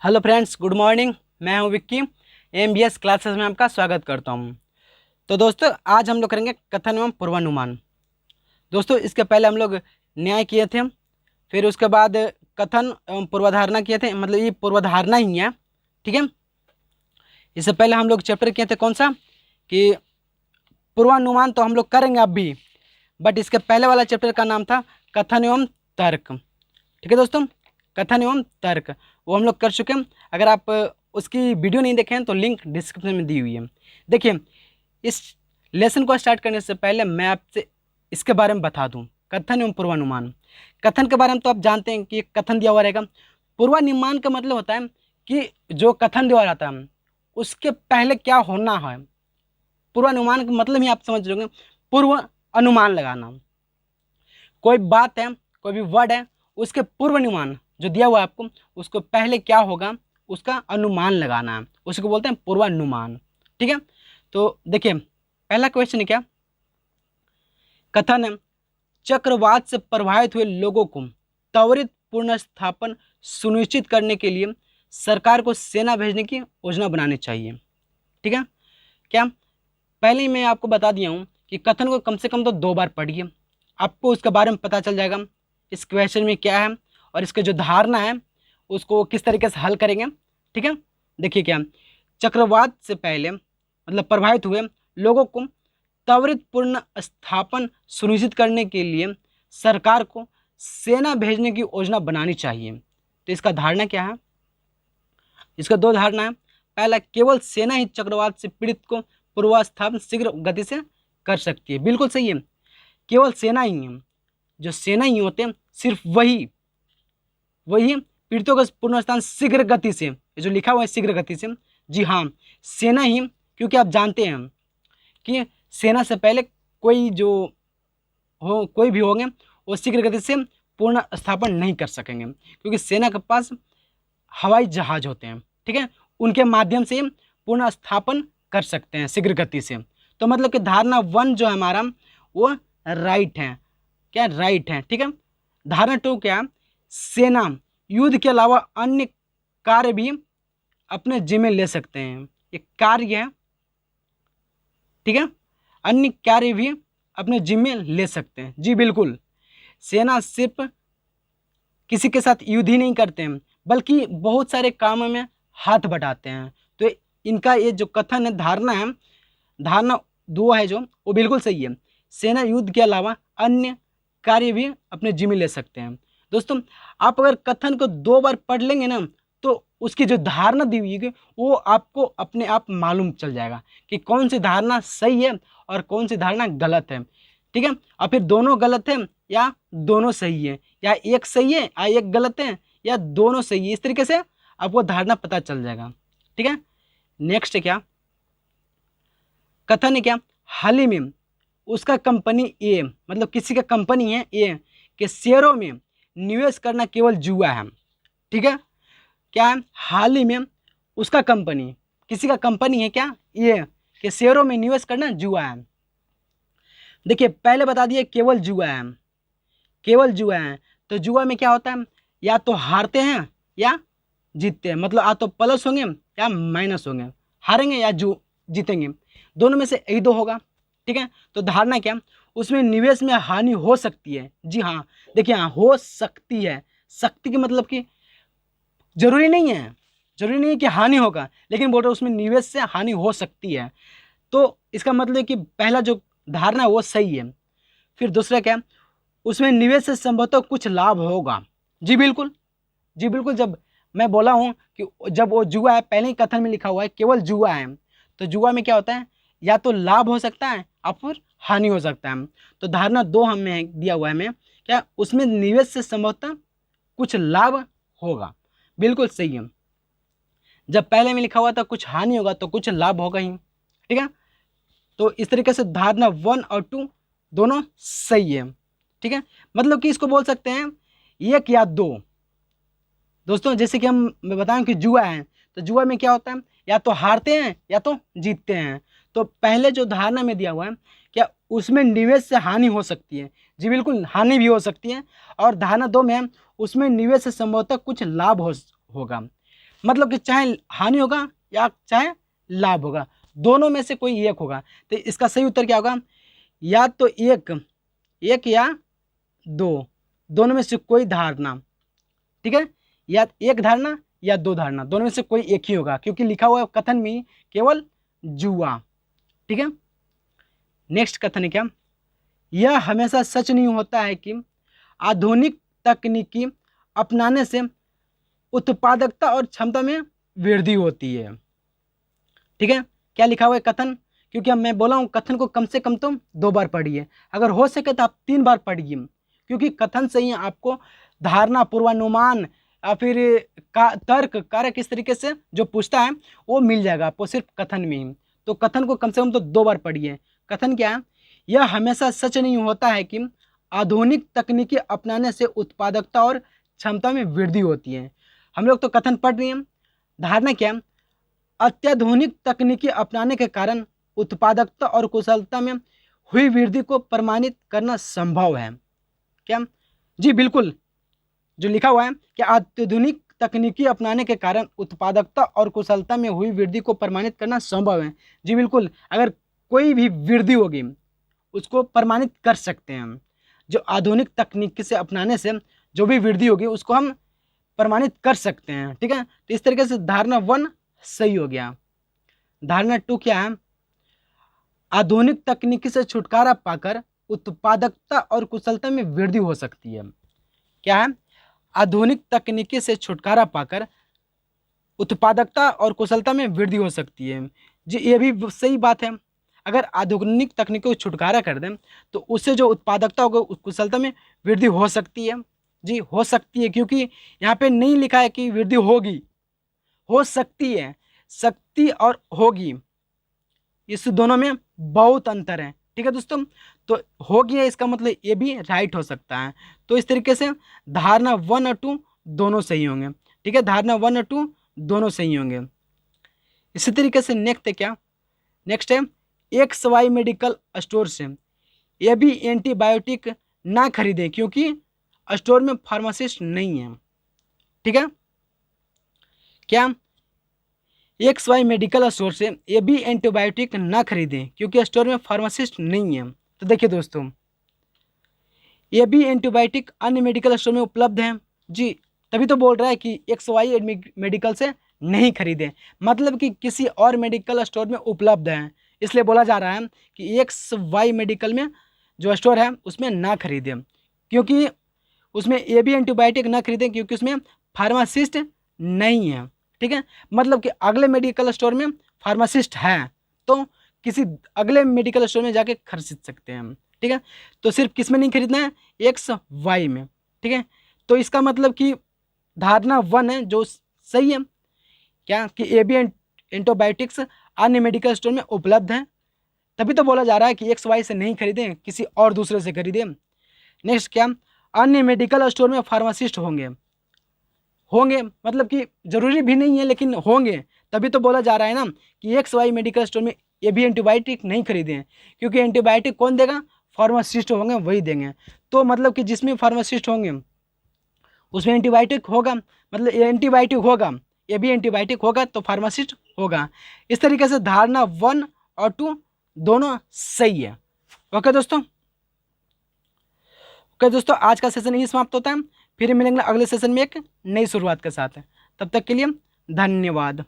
Hello friends, good morning. मैं हूं Vicky. MBS classes में आपका स्वागत करता हूं। तो दोस्तों, आज हम लोग करेंगे कथन एवं पूर्वानुमान। दोस्तों, इसके पहले हम लोग न्याय किए थे, फिर उसके बाद कथन एवं पूर्वधारणा किए थे। मतलब ये पूर्वधारणा ही है, ठीक है। इससे पहले हम लोग चैप्टर किए थे कौन सा, कि पूर्वानुमान तो हम लोग करेंगे अब भी, बट इसके पहले वाला चैप्टर का नाम था कथन एवं तर्क। ठीक है दोस्तों, कथन एवं तर्क वो हम लोग कर चुके हैं। अगर आप उसकी वीडियो नहीं देखें तो लिंक डिस्क्रिप्शन में दी हुई है। देखिए, इस लेसन को स्टार्ट करने से पहले मैं आपसे इसके बारे में बता दूं, कथन एवं पूर्वानुमान। कथन के बारे में तो आप जानते हैं कि कथन दिया हुआ रहेगा। पूर्वानुमान का मतलब होता है कि जो कथन दिया रहता है उसके पहले क्या होना है। पूर्वानुमान का मतलब ही आप समझ लोगे, पूर्व अनुमान लगाना। कोई बात है, कोई भी वर्ड है, उसके पूर्वानुमान जो दिया हुआ है आपको, उसको पहले क्या होगा उसका अनुमान लगाना है, उसको बोलते हैं पूर्वानुमान। ठीक है, तो देखिए पहला क्वेश्चन है क्या, कथन है चक्रवात से प्रभावित हुए लोगों को त्वरित पुनर्स्थापन सुनिश्चित करने के लिए सरकार को सेना भेजने की योजना बनानी चाहिए। ठीक है, क्या पहले ही मैं आपको बता दिया हूँ कि कथन को कम से कम तो 2 बार पढ़िए, आपको उसके बारे में पता चल जाएगा इस क्वेश्चन में क्या है और इसके जो धारणा है उसको किस तरीके से हल करेंगे। ठीक है, देखिए क्या, चक्रवात से पहले मतलब प्रभावित हुए लोगों को त्वरित पूर्ण स्थापन सुनिश्चित करने के लिए सरकार को सेना भेजने की योजना बनानी चाहिए। तो इसका धारणा क्या है, इसका 2 धारणा है। पहला, केवल सेना ही चक्रवात से पीड़ित को पूर्वास्थापन शीघ्र गति से कर सकती है। बिल्कुल सही है, केवल सेना ही है, जो सेना ही होते हैं सिर्फ वही पीड़ितों का पुनर्स्थान शीघ्र गति से, ये जो लिखा हुआ है शीघ्र गति से, जी हाँ सेना ही, क्योंकि आप जानते हैं कि सेना से पहले कोई भी होंगे वो शीघ्र गति से पूर्ण स्थापन नहीं कर सकेंगे, क्योंकि सेना के पास हवाई जहाज होते हैं। ठीक है, उनके माध्यम से पूर्ण स्थापन कर सकते हैं शीघ्र गति से। तो मतलब कि धारणा 1 जो है हमारा वो राइट है, क्या राइट है। ठीक है, धारणा 2 क्या, सेना युद्ध के अलावा अन्य कार्य भी अपने जिम्मे ले सकते हैं। ये कार्य है, ठीक है, अन्य कार्य भी अपने जिम्मे ले सकते हैं। जी बिल्कुल, सेना सिर्फ किसी के साथ युद्ध ही नहीं करते हैं बल्कि बहुत सारे कामों में हाथ बटाते हैं। तो इनका ये जो कथन है, धारणा 2 है जो, वो बिल्कुल सही है। सेना युद्ध के अलावा अन्य कार्य भी अपने जिम्मे ले सकते हैं। दोस्तों, आप अगर कथन को 2 बार पढ़ लेंगे ना तो उसकी जो धारणा दी हुई है वो आपको अपने आप मालूम चल जाएगा कि कौन सी धारणा सही है और कौन सी धारणा गलत है। ठीक है, और फिर दोनों गलत है या दोनों सही है, या एक सही है या एक गलत है, या दोनों सही है। इस तरीके से आपको धारणा पता चल जाएगा। ठीक है, नेक्स्ट है क्या, कथन है क्या, हाल ही में उसका कंपनी ए, मतलब किसी का कंपनी है ए के शेयरों में निवेश करना केवल जुआ है। ठीक है, क्या है, हाल ही में उसका कंपनी, किसी का कंपनी है क्या ए के शेयरों में निवेश करना जुआ है। देखिए पहले बता दिए केवल जुआ है, केवल जुआ है। तो जुआ में क्या होता है, या तो हारते हैं या जीतते हैं, मतलब या तो प्लस होंगे या माइनस होंगे, हारेंगे या जीतेंगे, दोनों में से यही 2 होगा। ठीक है, तो धारणा क्या, उसमें निवेश में हानि हो सकती है। जी हाँ, देखिए हाँ, हो सकती है, शक्ति की मतलब कि जरूरी नहीं है कि हानि होगा, लेकिन बोल रहे उसमें निवेश से हानि हो सकती है। तो इसका मतलब कि पहला जो धारणा है वो सही है। फिर दूसरा क्या, उसमें निवेश से संभवतः कुछ लाभ होगा। जी बिल्कुल, जी बिल्कुल। जब मैं बोला हूँ कि जब वो जुआ है, पहले ही कथन में लिखा हुआ है केवल जुआ है, तो जुआ में क्या होता है, या तो लाभ हो सकता है और फिर हानि हो सकता है। तो धारणा 2 हमें दिया हुआ है, हमें क्या, उसमें निवेश से संभवतः कुछ लाभ होगा। बिल्कुल सही है, जब पहले में लिखा हुआ था कुछ हानि होगा तो कुछ लाभ होगा ही। ठीक है, तो इस तरीके से धारणा 1 और 2 दोनों सही है। ठीक है, मतलब कि इसको बोल सकते हैं 1 या 2। दोस्तों, जैसे कि मैं बताऊं कि जुआ है, तो जुआ में क्या होता है, या तो हारते हैं या तो जीतते हैं। तो पहले जो धारणा में दिया हुआ है, क्या उसमें निवेश से हानि हो सकती है। जी बिल्कुल, हानि भी हो सकती है। और धारणा 2 में उसमें निवेश से संभवतः कुछ लाभ होगा। मतलब कि चाहे हानि होगा या चाहे लाभ होगा, दोनों में से कोई एक होगा। तो इसका सही उत्तर क्या होगा? या तो एक या दो, दोनों में से कोई धारणा, ठीक है, या एक धारणा या दो धारणा, दोनों में से कोई एक ही होगा, क्योंकि लिखा हुआ है कथन में केवल जुआ, ठीक है। नेक्स्ट कथन है क्या? यह हमेशा सच नहीं होता है कि आधुनिक तकनीकी अपनाने से उत्पादकता और क्षमता में वृद्धि होती है, ठीक है। क्या लिखा हुआ है कथन? क्योंकि अब मैं बोला हूँ कथन को कम से कम तो 2 बार पढ़िए, अगर हो सके तो आप 3 बार पढ़िए, क्योंकि कथन से ही आपको धारणा, पूर्वानुमान या फिर तर्क, कार्य किस तरीके से जो पूछता है वो मिल जाएगा आपको सिर्फ कथन में ही। तो कथन को कम से कम तो 2 बार पढ़िए। कथन क्या है? यह हमेशा सच नहीं होता है कि आधुनिक तकनीकी अपनाने से उत्पादकता और क्षमता में वृद्धि होती है। हम लोग तो कथन पढ़ रहे हैं। धारणा क्या? अत्याधुनिक तकनीकी अपनाने के कारण उत्पादकता और कुशलता में हुई वृद्धि को प्रमाणित करना संभव है। क्या? जी बिल्कुल, जो लिखा हुआ है कि अत्याधुनिक तकनीकी अपनाने के कारण उत्पादकता और कुशलता में हुई वृद्धि को प्रमाणित करना संभव है। जी बिल्कुल, अगर कोई भी वृद्धि होगी उसको प्रमाणित कर सकते हैं हम। जो आधुनिक तकनीक से अपनाने से जो भी वृद्धि होगी उसको हम प्रमाणित कर सकते हैं, ठीक है। तो इस तरीके से धारणा 1 सही हो गया। धारणा 2 क्या है? आधुनिक तकनीकी से छुटकारा पाकर उत्पादकता और कुशलता में वृद्धि हो सकती है। क्या है? आधुनिक तकनीकी से छुटकारा पाकर उत्पादकता और कुशलता में वृद्धि हो सकती है। जी ये भी सही बात है। अगर आधुनिक तकनीकों को छुटकारा कर दें तो उससे जो उत्पादकता होगा उस कुशलता में वृद्धि हो सकती है। जी हो सकती है, क्योंकि यहाँ पे नहीं लिखा है कि वृद्धि होगी, हो सकती है। सकती और होगी, इस दोनों में बहुत अंतर है, ठीक है दोस्तों। तो होगी है इसका मतलब ये भी राइट हो सकता है। तो इस तरीके से धारणा 1 और 2 दोनों सही होंगे, ठीक है। धारणा 1 और 2 दोनों सही होंगे। इसी तरीके से नेक्स्ट है क्या? नेक्स्ट है XY मेडिकल स्टोर से ये भी एंटीबायोटिक ना खरीदें क्योंकि स्टोर में फार्मासिस्ट नहीं है, ठीक है। क्या? XY मेडिकल स्टोर से ये भी एंटीबायोटिक ना खरीदें क्योंकि स्टोर में फार्मासिस्ट नहीं है। तो देखिए दोस्तों, ये भी एंटीबायोटिक अन्य मेडिकल स्टोर में उपलब्ध है। जी तभी तो बोल रहा है कि XY मेडिकल से नहीं खरीदें, मतलब कि किसी और मेडिकल स्टोर में उपलब्ध है, इसलिए बोला जा रहा है कि XY मेडिकल में जो स्टोर है उसमें ना खरीदें, क्योंकि उसमें ये भी एंटीबायोटिक ना खरीदें क्योंकि उसमें फार्मासिस्ट नहीं है, ठीक है। मतलब कि अगले मेडिकल स्टोर में फार्मासिस्ट है तो किसी अगले मेडिकल स्टोर में जाके खरीद सकते हैं हम, ठीक है। तो सिर्फ किस में नहीं खरीदना है? XY में, ठीक है। तो इसका मतलब कि धारणा 1 है जो सही है। क्या? कि ये भी एंटीबायोटिक्स अन्य मेडिकल स्टोर में उपलब्ध है, तभी तो बोला जा रहा है कि XY से नहीं खरीदें, किसी और दूसरे से खरीदें। नेक्स्ट क्या? अन्य मेडिकल स्टोर में फार्मासिस्ट होंगे, होंगे मतलब कि जरूरी भी नहीं है लेकिन होंगे, तभी तो बोला जा रहा है ना कि XY मेडिकल स्टोर में ये भी एंटीबायोटिक नहीं खरीदें, क्योंकि एंटीबायोटिक कौन देगा? फार्मासिस्ट होंगे, वही देंगे। तो मतलब कि जिसमें फार्मासिस्ट होंगे उसमें एंटीबायोटिक होगा, मतलब ये एंटीबायोटिक होगा, ये भी एंटीबायोटिक होगा तो फार्मासिस्ट होगा। इस तरीके से धारणा 1 और 2 दोनों सही है। ओके दोस्तों, आज का सेशन यही समाप्त होता है। फिर मिलेंगे अगले सेशन में एक नई शुरुआत के साथ। तब तक के लिए धन्यवाद।